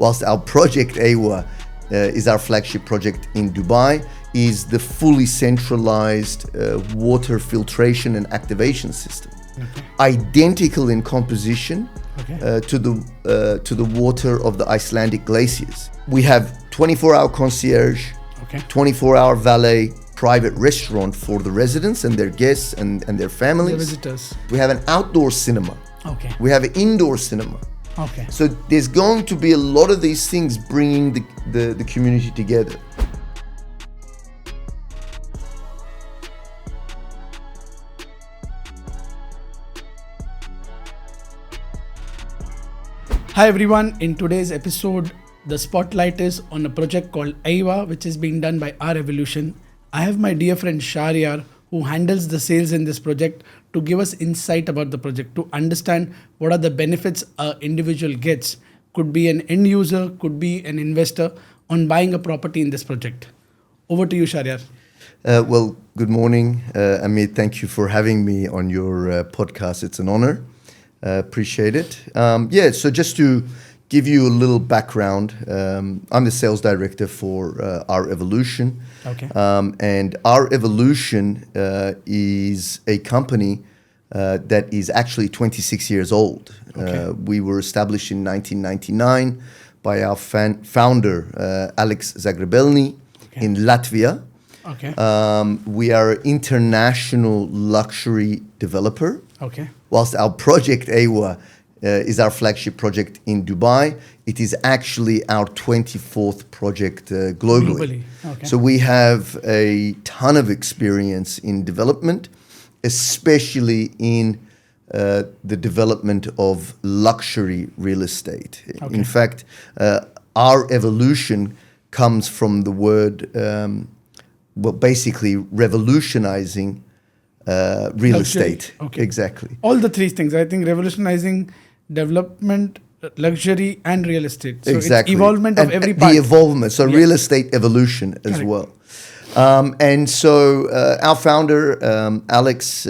whilst our project EYWA is our flagship project in Dubai, is the fully centralized water filtration and activation system. Okay. Identical in composition Okay. to the water of the Icelandic glaciers. We have 24-hour concierge, Okay. 24-hour valet, private restaurant for the residents and their guests and their The families. visitors. We have an outdoor cinema. Okay. We have an indoor cinema. Okay. So there's going to be a lot of these things bringing the community together. Hi everyone, in today's episode, the spotlight is on a project called EYWA, which is being done by Our Evolution. I have my dear friend Shahryar, who handles the sales in this project, to give us insight about the project, to understand what are the benefits an individual gets. Could be an end user, could be an investor on buying a property in this project. Over to you, Shahryar. Well, good morning, Amit. Thank you for having me on your podcast. It's an honor. Appreciate it. So just to give you a little background, I'm the sales director for Our Evolution. Okay. And Our Evolution is a company that is actually 26 years old. Okay. We were established in 1999 by our founder, Alex Zagrebelny, Okay. in Latvia. Okay. We are an international luxury developer. Okay. Whilst our project EYWA is our flagship project in Dubai, it is actually our 24th project globally. Okay. So we have a ton of experience in development, especially in the development of luxury real estate. Okay. In fact, our evolution comes from the word, basically revolutionizing real Luxury. estate. Okay. Exactly. All the three things, I think, revolutionizing development, luxury, and real estate. So Exactly. it's evolvement of And every part. The evolvement, so Yeah. real estate evolution as Correct. well. And so our founder, Alex,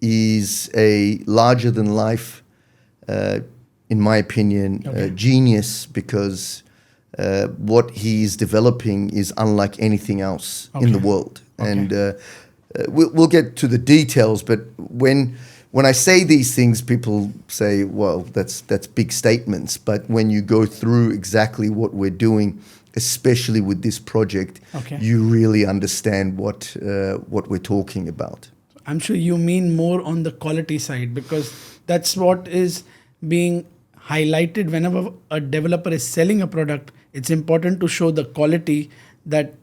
is a larger than life, in my opinion, Okay. genius, because what he's developing is unlike anything else in the Okay. world. Okay. And we'll get to the details, but when I say these things, people say, well, that's big statements. But when you go through exactly what we're doing, especially with this project, Okay. you really understand what we're talking about. I'm sure you mean more on the quality side, because that's what is being highlighted whenever a developer is selling a product. It's important to show the quality, that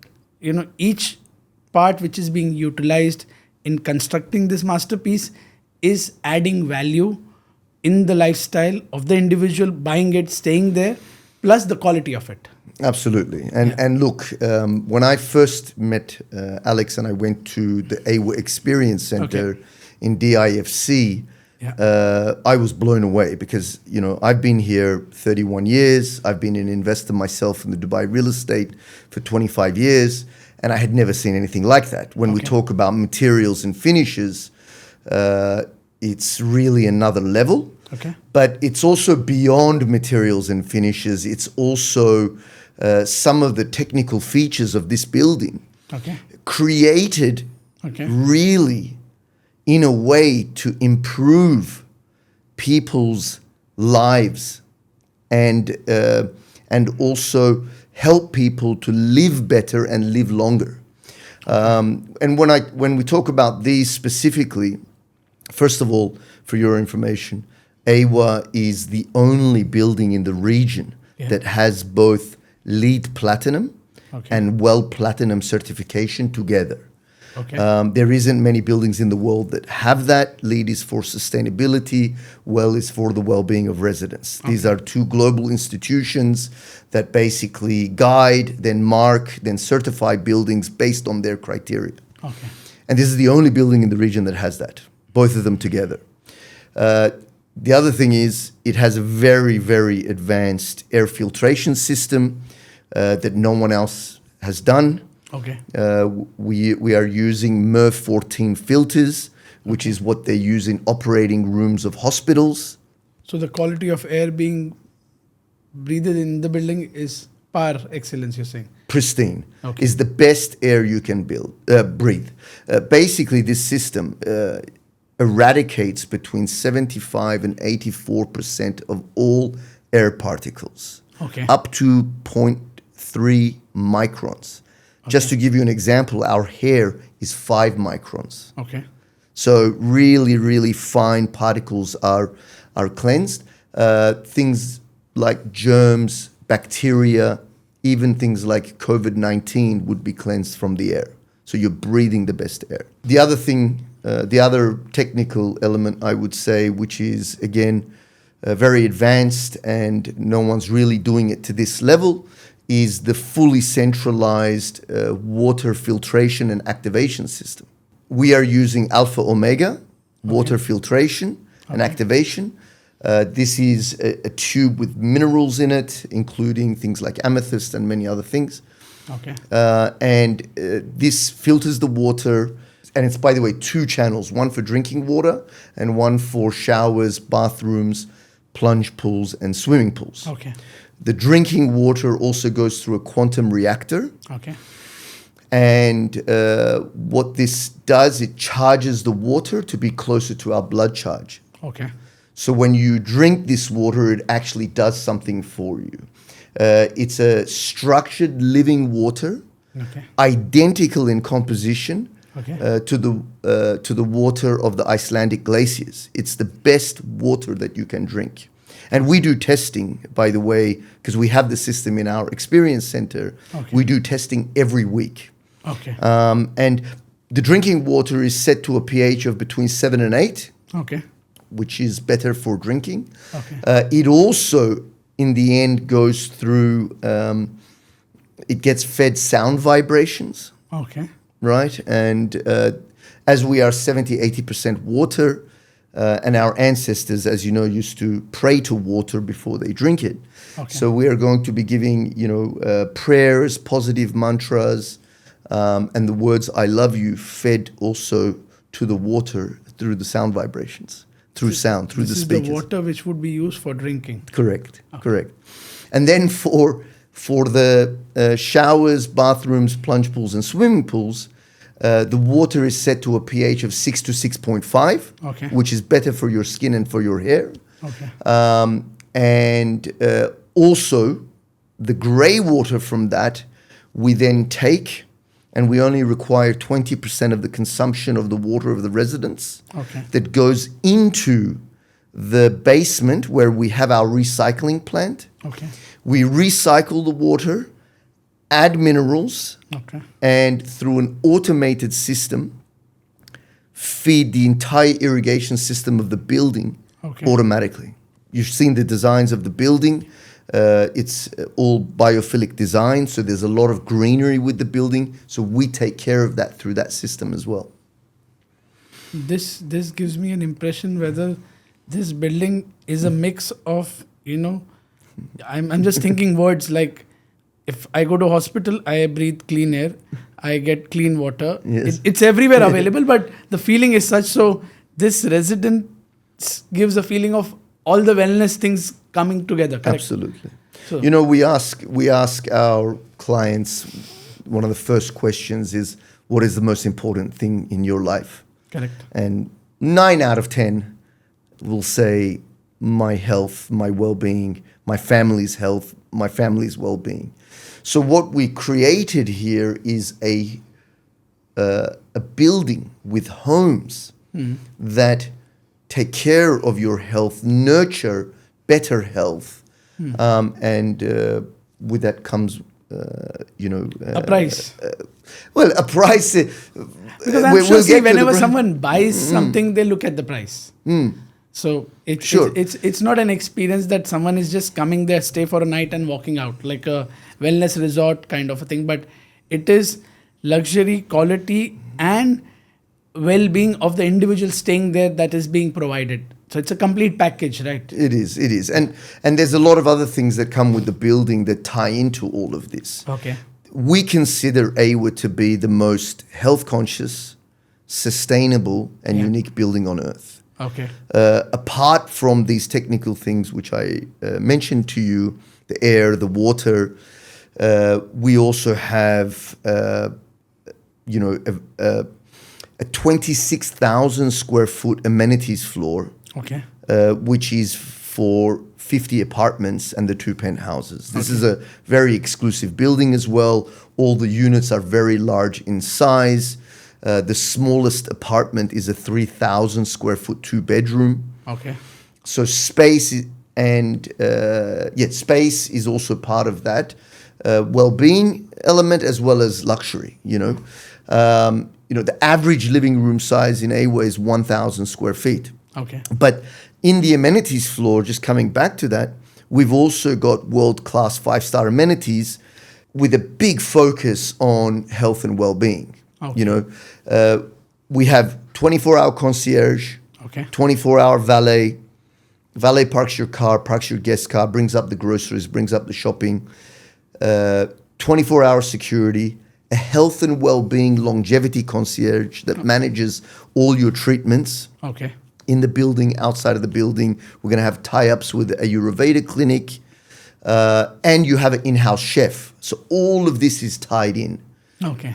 each part which is being utilized in constructing this masterpiece is adding value in the lifestyle of the individual buying it, staying there, plus the quality of it. Absolutely. And look, when I first met Alex and I went to the EYWA Experience Center Okay. in DIFC, Yeah. I was blown away because, I've been here 31 years. I've been an investor myself in the Dubai real estate for 25 years, and I had never seen anything like that. When we Okay. talk about materials and finishes, it's really another level. Okay. But it's also beyond materials and finishes. It's also some of the technical features of this building Okay. created Okay. really in a way to improve people's lives and also help people to live better and live longer. And when we talk about these specifically, first of all, for your information, EYWA is the only building in the region Yeah. that has both LEED Platinum Okay. and WELL Platinum certification together. Okay. There isn't many buildings in the world that have that. LEED is for sustainability, WELL is for the well-being of residents. These are two global institutions that basically guide, then mark, then certify buildings based on their criteria. Okay. And this is the only building in the region that has that, both of them together. The other thing is it has a very, very advanced air filtration system that no one else has done. Okay. We are using MERV 14 filters, which is what they use in operating rooms of hospitals. So the quality of air being breathed in the building is par excellence, you're saying? Pristine Okay. is the best air you can breathe. Basically, this system eradicates between 75 and 84% of all air particles, Okay. up to 0.3 microns. Just to give you an example, our hair is 5 microns. Okay. So really, really fine particles are cleansed. Things like germs, bacteria, even things like COVID-19 would be cleansed from the air. So you're breathing the best air. The other thing, the other technical element I would say, which is again very advanced and no one's really doing it to this level, is the fully centralized water filtration and activation system. We are using alpha omega water filtration and activation. This is a tube with minerals in it, including things like amethyst and many other things. Okay. And this filters the water. And it's, by the way, 2 channels, one for drinking water and one for showers, bathrooms, plunge pools, and swimming pools. Okay. The drinking water also goes through a quantum reactor. Okay. And what this does, it charges the water to be closer to our blood charge. Okay. So when you drink this water, it actually does something for you. It's a structured living water, Okay. identical in composition Okay. to the water of the Icelandic glaciers. It's the best water that you can drink. And we do testing, by the way, because we have the system in our experience center. Okay. We do testing every week. Okay. And the drinking water is set to a pH of between 7 and 8, Okay. which is better for drinking. Okay. It also, in the end, goes through, it gets fed sound vibrations, Okay. right? And as we are 70, 80% water, and our ancestors, as you know, used to pray to water before they drink it. Okay. So we are going to be giving, prayers, positive mantras, and the words "I love you" fed also to the water through the sound vibrations, through sound, through the This is speakers. the water which would be used for drinking. Correct, correct. And then for the showers, bathrooms, plunge pools, and swimming pools, the water is set to a pH of 6 to 6.5, Okay. which is better for your skin and for your hair. Okay. And also, the grey water from that, we then take, and we only require 20% of the consumption of the water of the residents. Okay. That goes into the basement where we have our recycling plant. Okay. We recycle the water, add minerals, Okay. and through an automated system, feed the entire irrigation system of the building Okay. automatically. You've seen the designs of the building. It's all biophilic design, so there's a lot of greenery with the building. So we take care of that through that system as well. This gives me an impression whether this building is a mix of, I'm just thinking words like, if I go to hospital, I breathe clean air, I get clean water. Yes. It's everywhere available, but the feeling is such. So this residence gives a feeling of all the wellness things coming together. Correct? Absolutely. So, We ask our clients, one of the first questions is, what is the most important thing in your life? correct. And 9 out of 10 will say my health, my well-being, my family's health, my family's well-being. So what we created here is a building with homes that take care of your health, nurture better health, and with that comes, A price. a price. Because I'm sure, see, whenever someone buys something, they look at the price. So it's not an experience that someone is just coming there, stay for a night and walking out, like a wellness resort kind of a thing. But it is luxury, quality, and well-being of the individual staying there that is being provided. So it's a complete package, right? It is. And there's a lot of other things that come with the building that tie into all of this. Okay. We consider EYWA to be the most health conscious, sustainable, and unique building on earth. Okay. Apart from these technical things which I mentioned to you, the air, the water. We also have, a 26,000 square foot amenities floor, Okay. which is for 50 apartments and the 2 penthouses. This is a very exclusive building as well. All the units are very large in size. The smallest apartment is a 3,000 square foot 2-bedroom. Okay. So space space is also part of that well-being element as well as luxury. The average living room size in EYWA is 1,000 square feet. Okay. But in the amenities floor, just coming back to that, we've also got world-class 5-star amenities with a big focus on health and well-being. Okay. We have 24-hour concierge, Okay. 24-hour valet. Valet parks your car, parks your guest car, brings up the groceries, brings up the shopping. 24-hour security, a health and well-being longevity concierge that manages all your treatments Okay. in the building, outside of the building. We're going to have tie-ups with a Ayurveda clinic, and you have an in-house chef. So all of this is tied in. Okay.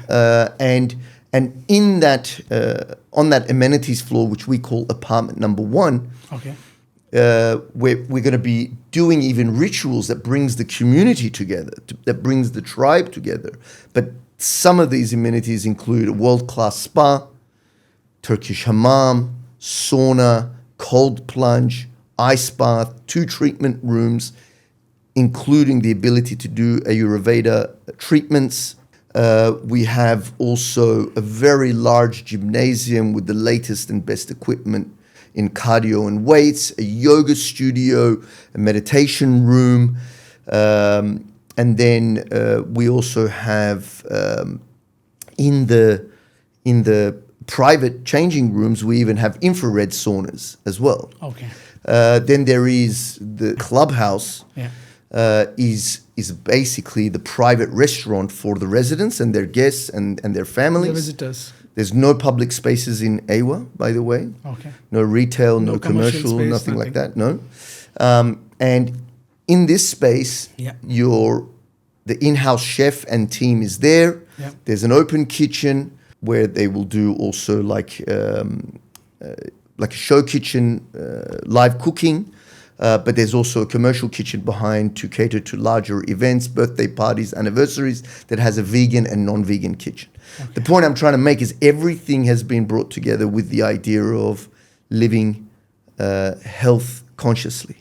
And in that on that amenities floor, which we call apartment number 1, Okay. we're going to be doing even rituals that brings the community together, that brings the tribe together. But some of these amenities include a world-class spa, Turkish hammam, sauna, cold plunge, ice bath, 2 treatment rooms, including the ability to do Ayurveda treatments. We have also a very large gymnasium with the latest and best equipment in cardio and weights, a yoga studio, a meditation room, and then we also have in the private changing rooms, we even have infrared saunas as well. Okay. Then there is the clubhouse. Yeah. Is basically the private restaurant for the residents and their guests and their families. The visitors. There's no public spaces in EYWA, by the way. Okay. No retail, No no commercial commercial, space, nothing like nothing. that, no. And in this space, Yeah. the in-house chef and team is there. Yeah. There's an open kitchen where they will do also like a show kitchen, live cooking. But there's also a commercial kitchen behind to cater to larger events, birthday parties, anniversaries that has a vegan and non-vegan kitchen. Okay. The point I'm trying to make is everything has been brought together with the idea of living health consciously.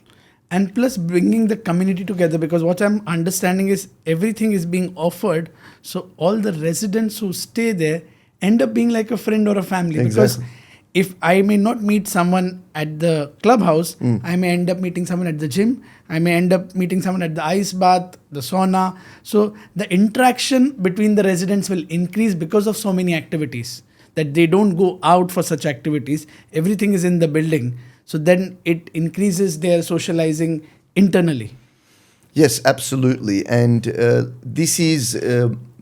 And plus bringing the community together, because what I'm understanding is everything is being offered. So all the residents who stay there end up being like a friend or a family. Exactly. Because if I may not meet someone at the clubhouse, I may end up meeting someone at the gym. I may end up meeting someone at the ice bath, the sauna. So the interaction between the residents will increase because of so many activities that they don't go out for such activities. Everything is in the building. So then it increases their socializing internally. Yes, absolutely. And this is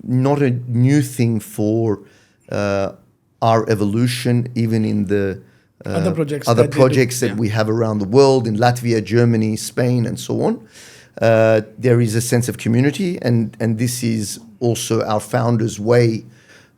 not a new thing for our evolution, even in the Other projects that we have around the world, in Latvia, Germany, Spain, and so on. There is a sense of community, and this is also our founders' way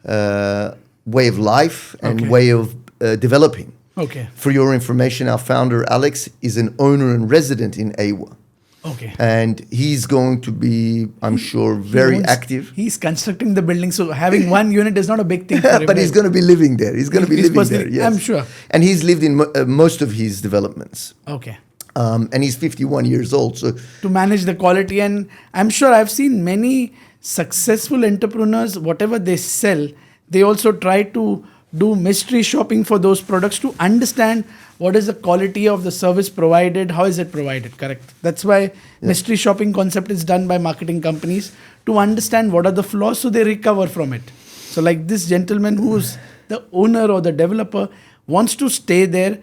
of life and way of developing. Okay. For your information, our founder, Alex, is an owner and resident in EYWA. Okay. And he's going to be, I'm sure, very active. He's constructing the building, so having one unit is not a big thing for him. But he's going to be living there. He's going to be living there, yes. I'm sure. And he's lived in most of his developments. Okay. And he's 51 years old. So to manage the quality, and I'm sure I've seen many successful entrepreneurs, whatever they sell, they also try to do mystery shopping for those products to understand what is the quality of the service provided, how is it provided, correct? That's why mystery shopping concept is done by marketing companies to understand what are the flaws so they recover from it. So like this gentleman who's the owner or the developer wants to stay there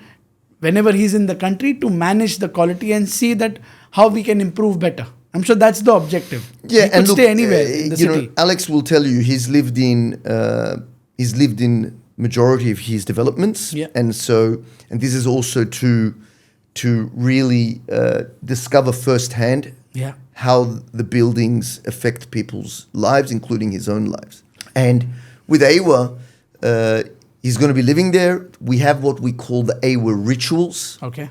whenever he's in the country to manage the quality and see that how we can improve better. I'm sure that's the objective. Yeah, he could stay anywhere in the city. Alex will tell you he's lived in majority of his developments, and this is also to really discover firsthand how the buildings affect people's lives, including his own lives. And with EYWA, he's going to be living there. We have what we call the EYWA rituals. Okay.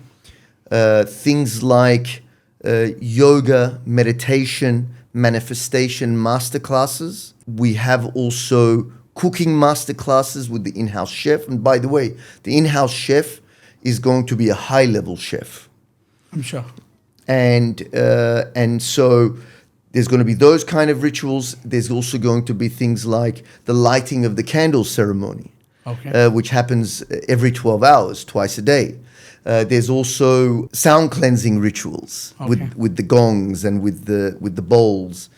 Things like yoga, meditation, manifestation masterclasses. We have also cooking masterclasses with the in-house chef. And by the way, the in-house chef is going to be a high-level chef. I'm sure. And so there's going to be those kind of rituals. There's also going to be things like the lighting of the candle ceremony, okay. Which happens every 12 hours, twice a day. There's also sound cleansing rituals, okay. with the gongs and with the bowls.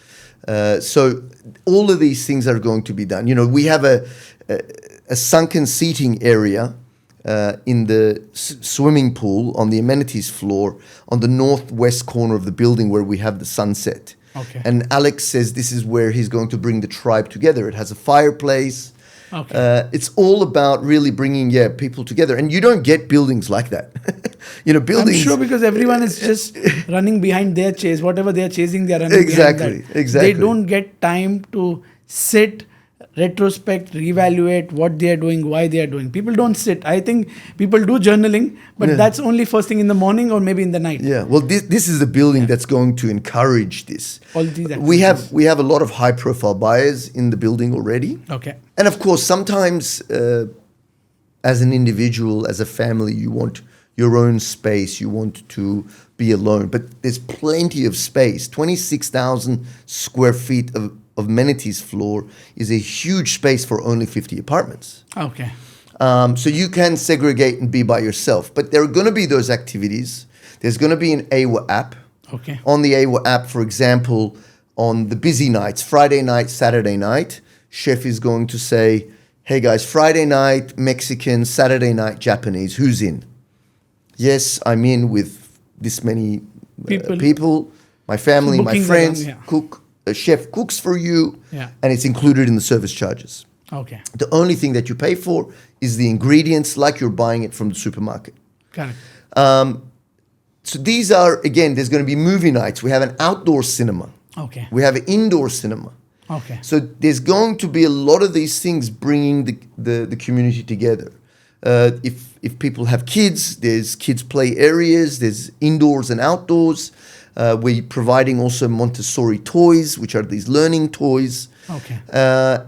So all of these things are going to be done. You know, we have a sunken seating area in the swimming pool on the amenities floor on the northwest corner of the building where we have the sunset. Okay. And Alex says this is where he's going to bring the tribe together. It has a fireplace. Okay. It's all about really bringing people together, and you don't get buildings like that. You know, buildings. I'm sure, because everyone is just running behind their chase. Whatever they are chasing, they are running Exactly, behind that. exactly. They don't get time to sit, retrospect, reevaluate what they are doing, why they are doing. People don't sit. I think people do journaling, but that's only first thing in the morning or maybe in the night. Yeah. Well, this is a building that's going to encourage this. All these We activities. have a lot of high profile buyers in the building already. Okay. And of course, sometimes as an individual, as a family, you want your own space. You want to be alone. But there's plenty of space. 26,000 square feet of amenities floor is a huge space for only 50 apartments. Okay. So you can segregate and be by yourself. But there are going to be those activities. There's going to be an EYWA app. Okay. On the EYWA app, for example, on the busy nights, Friday night, Saturday night, chef is going to say, hey guys, Friday night, Mexican, Saturday night, Japanese, who's in? Yes, I'm in with this many people, my family, my Booking friends, them, yeah. cook. A chef cooks for you, Yeah. and it's included in the service charges. Okay. The only thing that you pay for is the ingredients, like you're buying it from the supermarket. Correct. So these are, again, there's going to be movie nights. We have an outdoor cinema. Okay. We have an indoor cinema. Okay. So there's going to be a lot of these things bringing the community together. If people have kids, there's kids play areas, there's indoors and outdoors. We're providing also Montessori toys, which are these learning toys. Okay.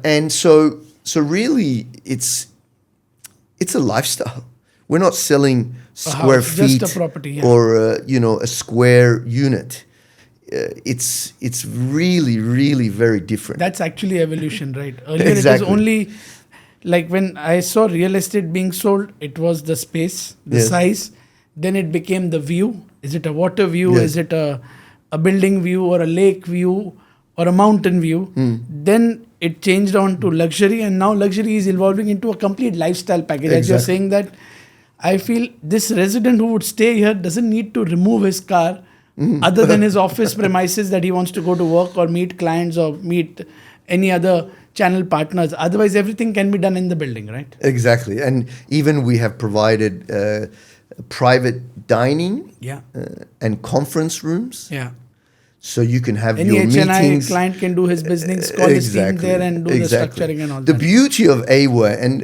And so really, it's a lifestyle. We're not selling square house, feet just a property, yeah. or a square unit. It's really, really very different. That's actually evolution, right? Earlier Exactly. it was only, like when I saw real estate being sold, it was the space, the Yes. size. Then it became the view. Is it a water view? Yes. Is it a building view or a lake view or a mountain view? Then it changed on to luxury, and now luxury is evolving into a complete lifestyle package. As you're Exactly. saying that, I feel this resident who would stay here doesn't need to remove his car other than his office premises that he wants to go to work or meet clients or meet any other channel partners. Otherwise, everything can be done in the building, right? Exactly. And even we have provided private dining Yeah. and conference rooms. Yeah. So you can have Any your HNI meetings. client can do his business, call his team there and do the structuring and all The that. beauty of EYWA, and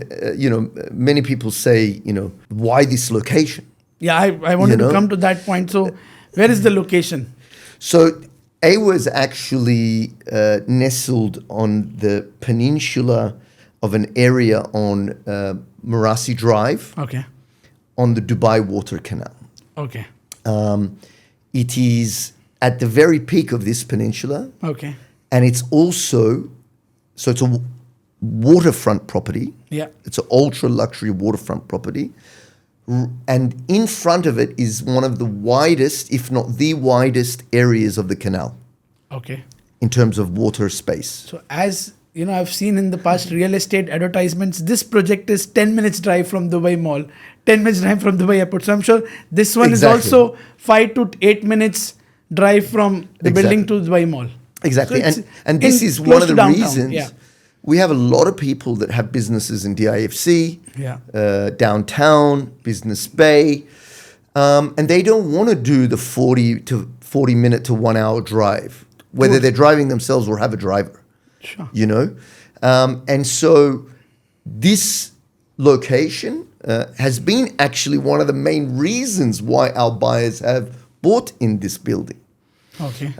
many people say, why this location? Yeah, I wanted You know? to come to that point. So, where is the location? So EYWA is actually nestled on the peninsula of an area on Marasi Drive Okay. on the Dubai Water Canal. Okay. It is at the very peak of this peninsula, Okay. and it's also, so it's a waterfront property. Yeah. It's an ultra luxury waterfront property. And in front of it is one of the widest, if not the widest, areas of the canal Okay. in terms of water space. So, as you know, I've seen in the past real estate advertisements, this project is 10 minutes drive from Dubai Mall, 10 minutes drive from Dubai Airport. So, I'm sure this one Exactly. is also 5 to 8 minutes drive from the building to Dubai Mall. Exactly. So it's and this is close one of to the downtown. reasons Yeah. we have a lot of people that have businesses in DIFC, Yeah. downtown, Business Bay. And they don't want to do the 40 minute to 1 hour drive, whether they're driving themselves or have a driver. Sure. You know, and so this location has been actually one of the main reasons why our buyers have bought in this building. Okay.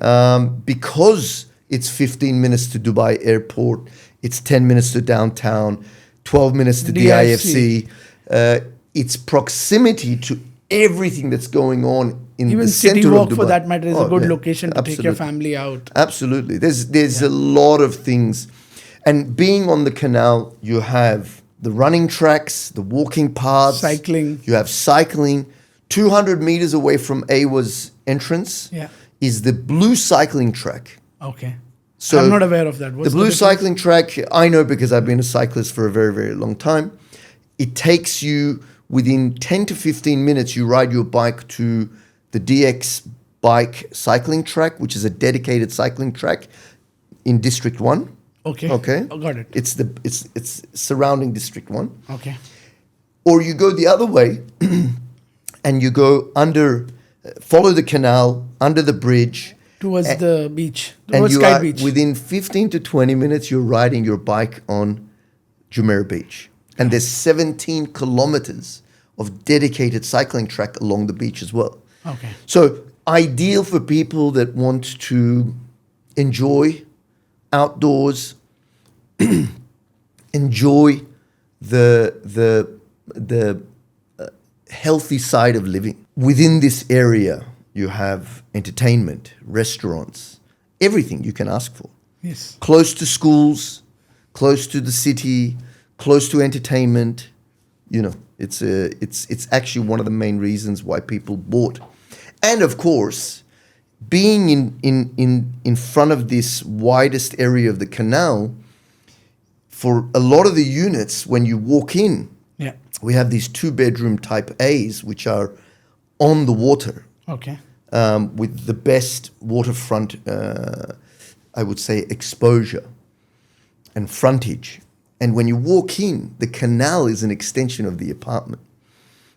Because it's 15 minutes to Dubai Airport, it's 10 minutes to downtown, 12 minutes to DIFC. Its proximity to everything that's going on in Even the City center Walk, of Dubai. for that matter, is a good Yeah, location to take your absolutely. family out. Absolutely. There's a lot of things. And being on the canal, you have the running tracks, the walking paths. Cycling. You have cycling. 200 meters away from EYWA's entrance is the blue cycling track. Okay. So I'm not aware of that. What's the blue difference? cycling track, I know because I've been a cyclist for a very, very long time. It takes you within 10 to 15 minutes, you ride your bike to the DX bike cycling track, which is a dedicated cycling track in District 1. Okay. Okay. Oh, got it. It's surrounding District 1. Okay. Or you go the other way and you go follow the canal, under the bridge. Towards the beach. And Towards you Sky are, Beach. within 15 to 20 minutes, you're riding your bike on Jumeirah Beach. And there's 17 kilometers of dedicated cycling track along the beach as well. Okay. So ideal for people that want to enjoy outdoors, enjoy the healthy side of living. Within this area, you have entertainment, restaurants, everything you can ask for. Yes. Close to schools, close to the city, close to entertainment. You know, it's actually one of the main reasons why people bought. And of course, being in front of this widest area of the canal, for a lot of the units, when you walk in, we have these 2-bedroom type A's, which are on the water. Okay. With the best waterfront, I would say, exposure and frontage. And when you walk in, the canal is an extension of the apartment.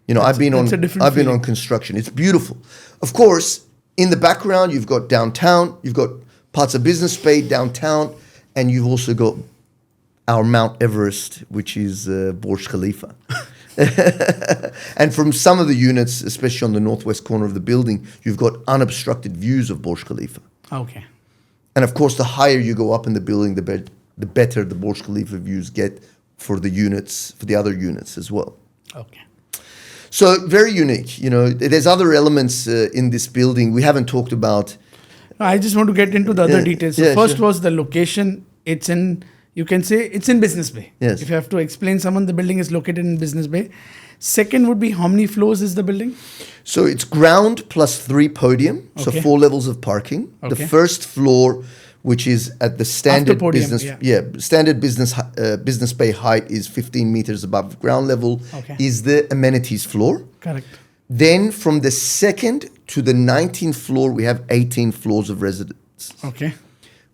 You know, I've been on construction. It's beautiful. Of course, in the background, you've got downtown, you've got parts of Business Bay downtown, and you've also got our Mount Everest, which is Burj Khalifa. And from some of the units, especially on the northwest corner of the building, you've got unobstructed views of Burj Khalifa. Okay. And of course, the higher you go up in the building, the better the Burj Khalifa views get for the units, for the other units as well. Okay. So very unique. You know, there's other elements in this building we haven't talked about. I just want to get into the other details. So first was the location. It's in, you can say it's in Business Bay. Yes. If you have to explain someone, the building is located in Business Bay. Second would be, how many floors is the building? So it's ground plus 3 podium, so 4 levels of parking. Okay. The first floor, which is at the standard podium, business, standard business bay height is 15 meters above ground level, is the amenities floor. Correct. Then from the second to the 19th floor, we have 18 floors of residence. Okay.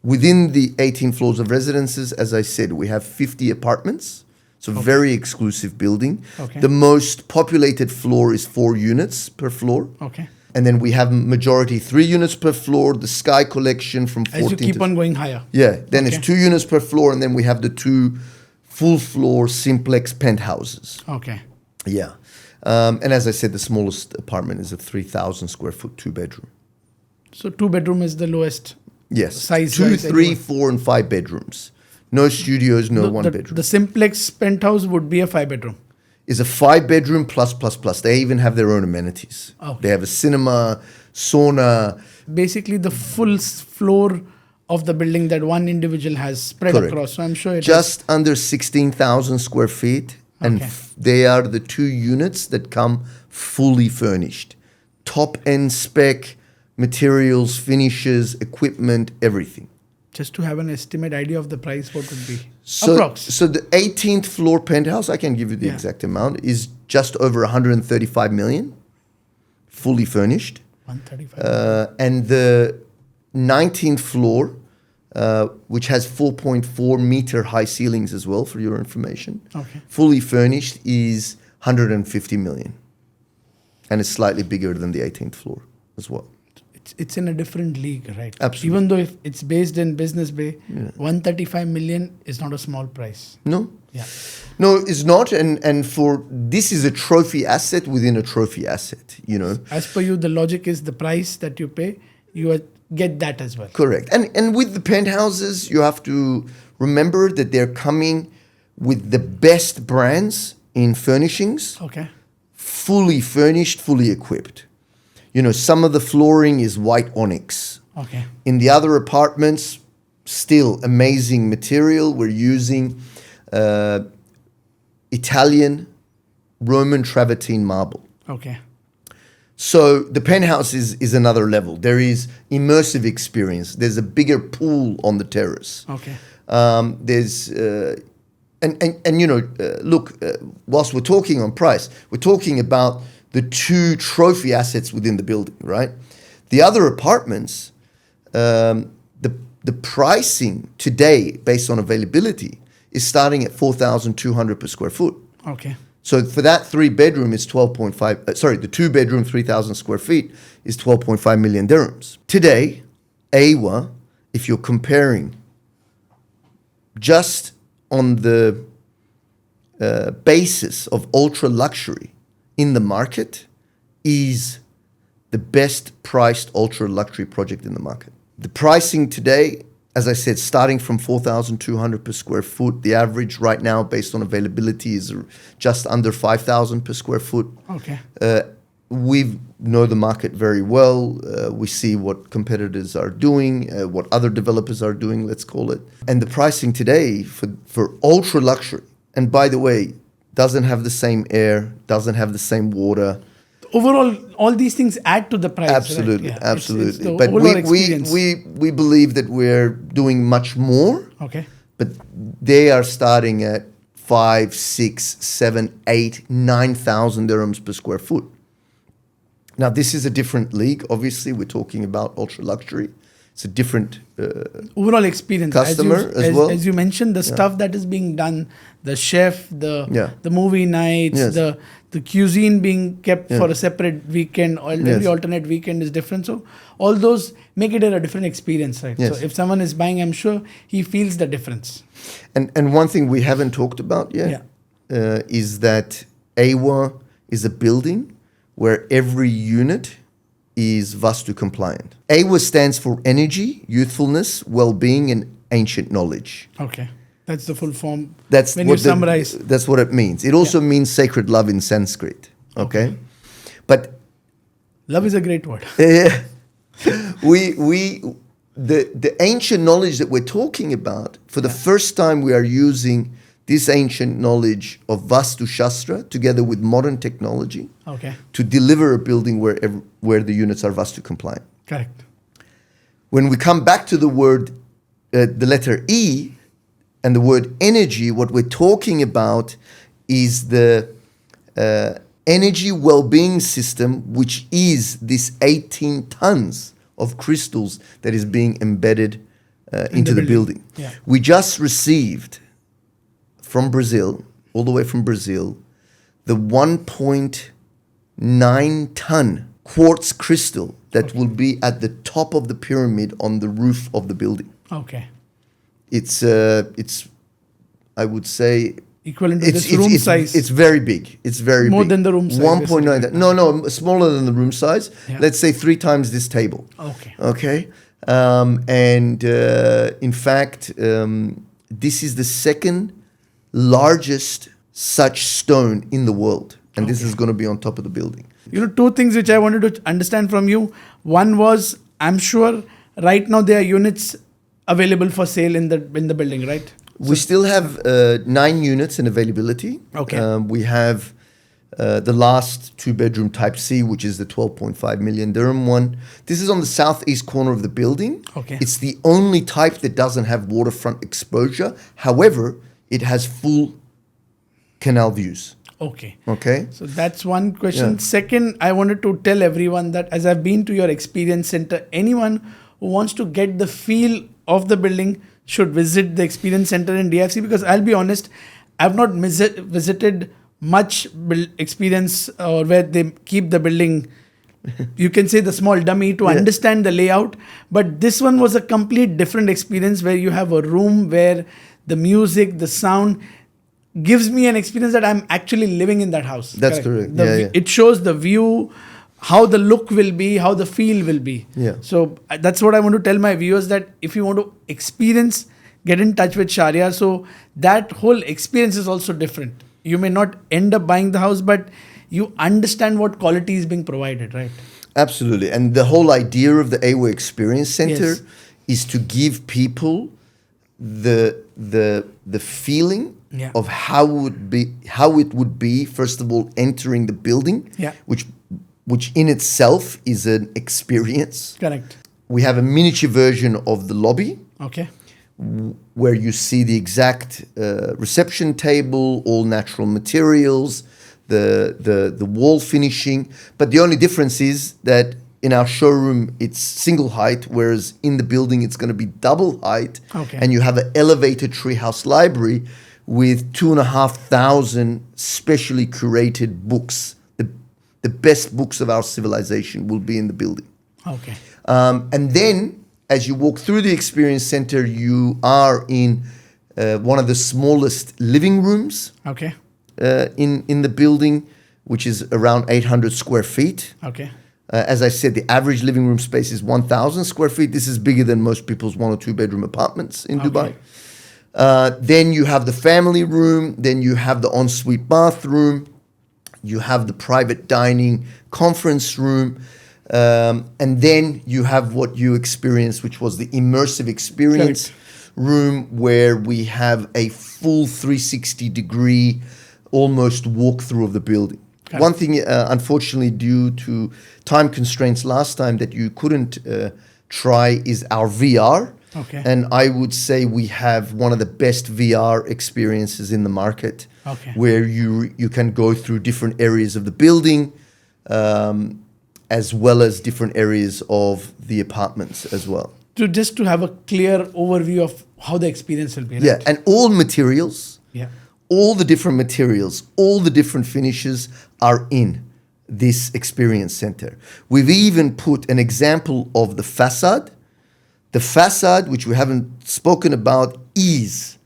Within the 18 floors of residences, as I said, we have 50 apartments. It's a very exclusive building. Okay. The most populated floor is 4 units per floor. Okay. And then we have majority 3 units per floor, the Sky Collection from 14 As you keep on going higher. Yeah, then it's 2 units per floor, and then we have the 2 full floor simplex penthouses. Okay. Yeah. And as I said, the smallest apartment is a 3,000 square foot 2-bedroom. So 2-bedroom is the lowest size. 2, 3, 4, and 5 bedrooms. No studios, no 1-bedroom. The simplex penthouse would be a 5-bedroom. Is a 5-bedroom plus. They even have their own amenities. Okay. They have a cinema, sauna. Basically, the full floor of the building that one individual has spread across. So I'm sure it just under 16,000 square feet. And they are the 2 units that come fully furnished. Top-end spec, materials, finishes, equipment, everything. Just to have an estimate idea of the price, what would be? So Approx. the 18th floor penthouse, I can give you the exact amount, is just over 135 million, fully furnished. 135. And the 19th floor, which has 4.4 meter high ceilings as well, for your information, fully furnished, is 150 million. and it's slightly bigger than the 18th floor as well. It's in a different league, right? Absolutely. Even though if it's based in Business Bay, 135 million is not a small price. No. Yeah. No, it's not. And for this is a trophy asset within a trophy asset, you know. As per you, the logic is the price that you pay, get that as well. Correct. And with the penthouses, you have to remember that they're coming with the best brands in furnishings, Okay. fully furnished, fully equipped. You know, some of the flooring is white onyx. Okay. In the other apartments, still amazing material. We're using Italian Roman travertine marble. Okay. So the penthouse is another level. There is immersive experience. There's a bigger pool on the terrace. Okay. There's and you know, look, whilst we're talking on price, we're talking about the two trophy assets within the building, right? The other apartments, the pricing today based on availability is starting at 4,200 per square foot. Okay. So for that 3-bedroom is 12.5. Sorry, the 2-bedroom 3,000 square feet is 12.5 million dirhams. Today, EYWA, if you're comparing just on the basis of ultra luxury in the market, is the best priced ultra luxury project in the market. The pricing today, as I said, starting from 4,200 per square foot. The average right now, based on availability, is just under 5,000 per square foot. Okay. We know the market very well. We see what competitors are doing, what other developers are doing, let's call it. And the pricing today for ultra luxury, and by the way, doesn't have the same air, doesn't have the same water. Overall, all these things add to the price. Absolutely, right? Yeah. absolutely. It's the But overall experience. we believe that we're doing much more. Okay. But they are starting at 5, 6, 7, 8, 9,000 dirhams per square foot. Now, this is a different league. Obviously, we're talking about ultra luxury. It's a different overall experience. customer as well. As you mentioned, the stuff that is being done, the chef, the movie nights, Yes. the cuisine being kept for a separate weekend, or every alternate weekend is different. So all those make it a different experience, right? Yes. So if someone is buying, I'm sure he feels the difference. And one thing we haven't talked about yet is that EYWA is a building where every unit is Vastu compliant. EYWA stands for energy, youthfulness, well-being, and ancient knowledge. Okay. That's the full form. That's when what you summarize. That's what it means. It also means sacred love in Sanskrit. Okay, but Love is a great word. the ancient knowledge that we're talking about, for the first time we are using this ancient knowledge of Vastu Shastra together with modern technology to deliver a building where the units are Vastu compliant. Correct. When we come back to the word, the letter E, and the word energy, what we're talking about is the energy well-being system, which is this 18 tons of crystals that is being embedded into the building. Yeah. We just received from Brazil, all the way from Brazil, the 1.9 ton quartz crystal that will be at the top of the pyramid on the roof of the building. Okay. It's I would say equivalent to this room size. It's very big. It's very more big. than the room size. 1.9. No, smaller than the room size. Yeah. Let's say 3 times this table. Okay. Okay. In fact, this is the second largest such stone in the world, and this is going to be on top of the building. You know, 2 things which I wanted to understand from you. One was, I'm sure right now there are units available for sale in the building, right? We still have 9 units in availability. Okay. We have the last 2-bedroom type C, which is the 12.5 million dirham one. This is on the southeast corner of the building. Okay. It's the only type that doesn't have waterfront exposure. However, it has full canal views. Okay. Okay. So that's one question. Yeah. Second, I wanted to tell everyone that as I've been to your experience center, anyone who wants to get the feel of the building should visit the experience center in DFC, because I'll be honest, I've not visited much experience, or where they keep the building, you can say the small dummy, to understand the layout. But this one was a complete different experience, where you have a room where the music, the sound gives me an experience that I'm actually living in that house. That's correct. It shows the view, how the look will be, how the feel will be. Yeah. So that's what I want to tell my viewers, that if you want to experience, get in touch with Shahryar. So that whole experience is also different. You may not end up buying the house, but you understand what quality is being provided, right? Absolutely. And the whole idea of the EYWA Experience Center Yes. is to give people the feeling Yeah. of how it would be, first of all, entering the building, Yeah. which in itself is an experience. Correct. We have a miniature version of the lobby, Okay. where you see the exact reception table, all natural materials, the wall finishing. But the only difference is that in our showroom it's single height, whereas in the building it's going to be double height. Okay. And you have an elevated treehouse library with 2,500 specially curated books. The best books of our civilization will be in the building. Okay. And then, as you walk through the experience center, you are in one of the smallest living rooms Okay. in the building, which is around 800 square feet. Okay. As I said, the average living room space is 1,000 square feet. This is bigger than most people's 1 or 2 bedroom apartments in Dubai. Then you have the family room. Then you have the ensuite bathroom. You have the private dining conference room. And then you have what you experienced, which was the immersive experience room, where we have a full 360-degree almost walkthrough of the building. One thing, unfortunately, due to time constraints last time that you couldn't try is our VR. Okay. And I would say we have one of the best VR experiences in the market, where you can go through different areas of the building, as well as different areas of the apartments as well. Just to have a clear overview of how the experience will be, right? Yeah, and all materials, Yeah. all the different materials, all the different finishes are in this experience center. We've even put an example of the facade. The facade, which we haven't spoken about, is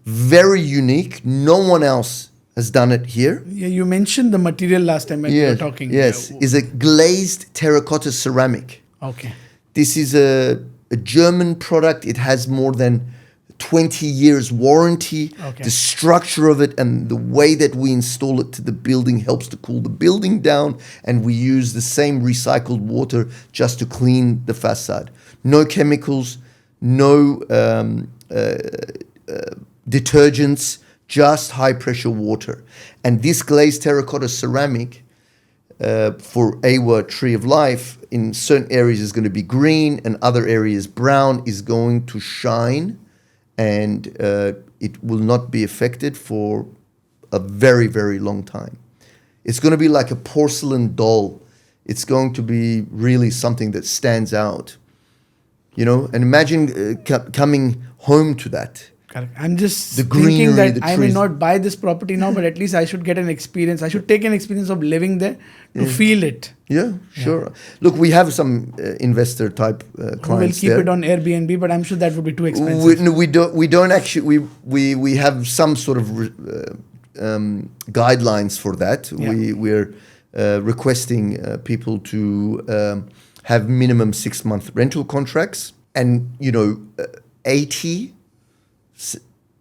very unique. No one else has done it here. Yeah, you mentioned the material last time when we were talking. Yes, is a glazed terracotta ceramic. Okay. This is a German product. It has more than 20 years warranty. Okay. The structure of it and the way that we install it to the building helps to cool the building down, and we use the same recycled water just to clean the facade. No chemicals, no detergents, just high pressure water. And this glazed terracotta ceramic for EYWA Tree of Life in certain areas is going to be green, and other areas brown, is going to shine, and it will not be affected for a very, very long time. It's going to be like a porcelain doll. It's going to be really something that stands out, you know. And imagine coming home to that. Correct. I'm just The thinking greenery, that the I may trees. not buy this property now, but at least I should get an experience. I should take an experience of living there to feel it. Yeah, sure. Look, we have some investor type We'll clients keep there. it on Airbnb, but I'm sure that would be too expensive. We don't actually. We have some sort of guidelines for that. Yeah. We're requesting people to have minimum 6-month rental contracts, and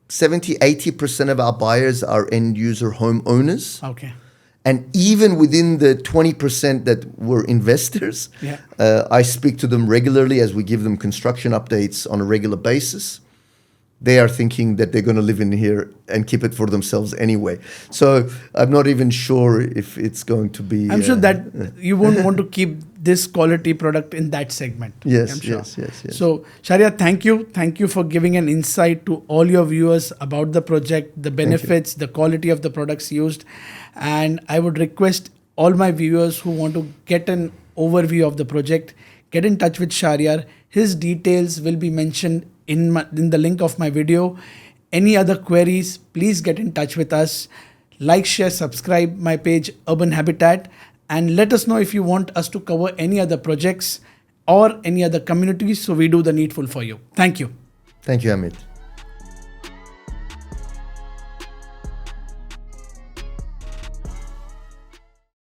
70-80% of our buyers are end user homeowners. Okay. And even within the 20% that were investors, I speak to them regularly as we give them construction updates on a regular basis. They are thinking that they're going to live in here and keep it for themselves anyway. So I'm not even sure if it's going to be... I'm sure that you won't want to keep this quality product in that segment. Yes, I'm sure. yes. So, Shahryar, thank you. Thank you for giving an insight to all your viewers about the project, the benefits, the quality of the products used. And I would request all my viewers who want to get an overview of the project, get in touch with Shahryar. His details will be mentioned in the link of my video. Any other queries, please get in touch with us. like, share, subscribe my page Urban Habitat, and let us know if you want us to cover any other projects or any other communities so we do the needful for you. Thank you. Thank you, Amit.